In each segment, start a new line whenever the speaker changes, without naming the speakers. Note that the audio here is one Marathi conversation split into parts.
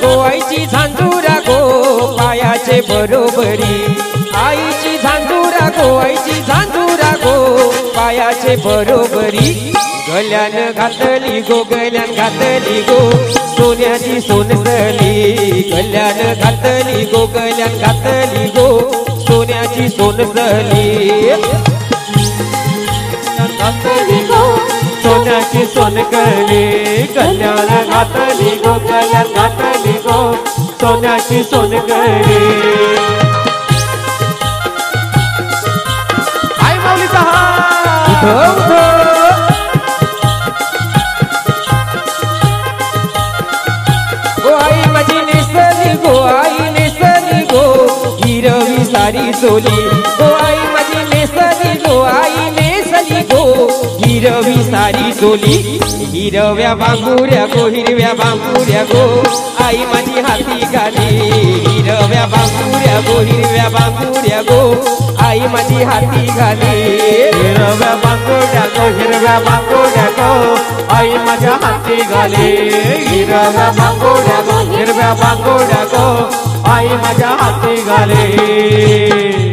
गो आईची झांजुरा गो पायाचे बरोबरी आईची झांजुरा गो आईची झांजुरा गो पायाचे बरोबरी गल्यान घातली गो गल्यान घातली गो सोन्याची सोनसली गल्यान घातली गो गल्यान घातली गो सोन्याची सोनसली घातली गो सोन्याची सोनकली गल्यान घातली गो गल्यान घातली गो सोन्याची सोनकली आई माऊली गो आई माझी नेसली गो आई नेसली गो हिरवी सारी सोली गो आई माझी नेसली गो आई नेसली गो हिरवी सारी सोली हिरव्या बांगुड्या गो हिरव्या बांगुड्या गो आई माझी हाती घाली हिरव्या बांगुड्या गो हिरव्या बांगुड्या गो आई माझी हाती घाली हिरव्या बांगुड्या गो हिरव्या बांगुड्या गो आई माझ्या हाती घाली हिरव्या बांगुड्या गो हिरव्या बांगुड्या गो आई माझ्या हाती घाली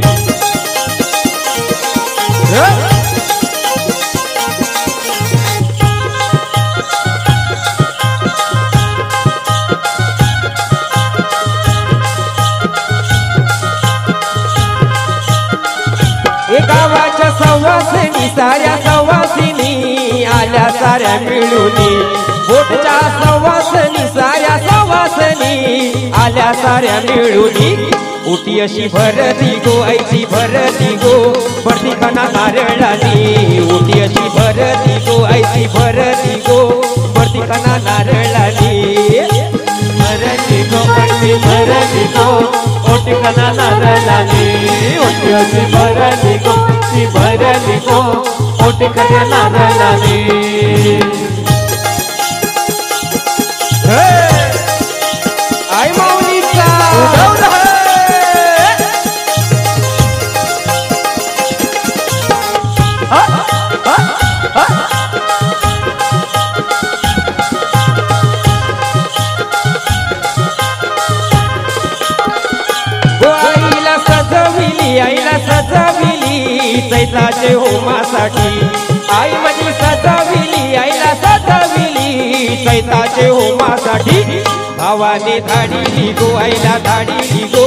गावाच्या सवासिनी साऱ्या सवासिनी आल्या साऱ्या मिळूनी बोटच्या सवासिनी साऱ्या सवासिनी आल्या साऱ्या मिळूनी उटी अशी भरती गो आईची भरती गो पडती कणा नारळानी उटी अशी भरती गो आईची भरती गो पडती कणा नारळानी भरती गो पडती भरती गो ओटी कणा नारळानी ओटी अशी भरती गो ती भरती गो ओटी कणा नारळानी आई माऊलीचा आईला सजविली चैताचे होमासाठी आई माझी सजविली आईला सजविली चैताचे होमासाठी भावाने धाडीली गो आईला धाडीली गो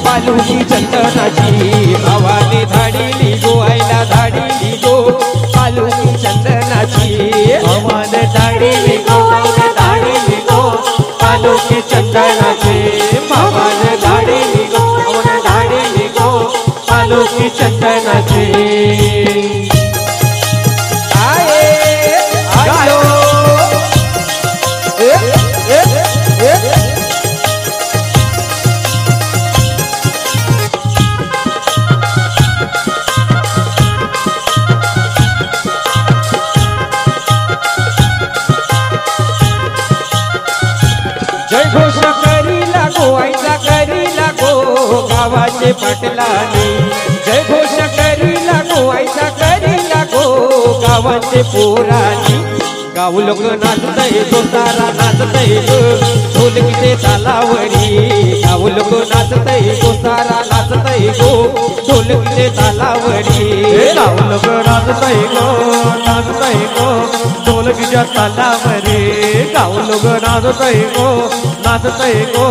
पालुकी चंदनाची भावाने धाडीली गो आईला धाडीली गो पालुकी चंदनाची भावाने धाडीली गो धाडीली गो पालुकी चंदनाची भावाने धाडीली गो धाडीली गो पालुकी चंदनाची जय घोष करी लागो आईचा करी लागो गावाचे पाटलानी जय घोष करी लागो आईचा करी लागो गावाचे पोरानी गाव लोक नाचतय तो सारा नाचतय ढोलकीचे तालावरी गाव लोक नाचतय तो सारा नाचतय गो ढोलकीचे तालावरी गाव लोक नाचतय गो ढोलकीच्या तालावरी गाव लोक नाचतय गो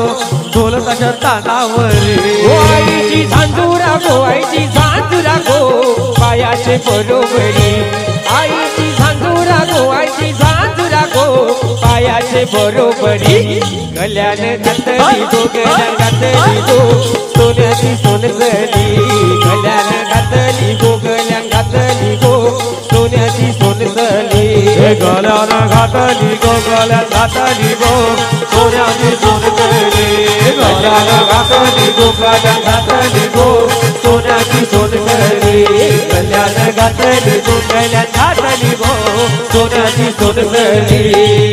ढोलकाच्या तालावरी गो आईची झांजुरा गो आईची झांजुरा गो पायाचे बरोबरी आईची झांजुरा गो आईची झांजुरा गो पायाचे बरोबरी गल्याने घातली गो गल्यान घातली गो सोन्याची सोनसली गल्याने घातली गो गल्यान घातली गो सोन्याची सोनसली गल्यान घातली गो गल्यान घातली गो सोन्याची सोनसली गल्यान घातली गो गल्यान घातली गो सोन्याची सोनसली गल्यान घातली गो गल्यान घातली गो सोन्याची सोनसली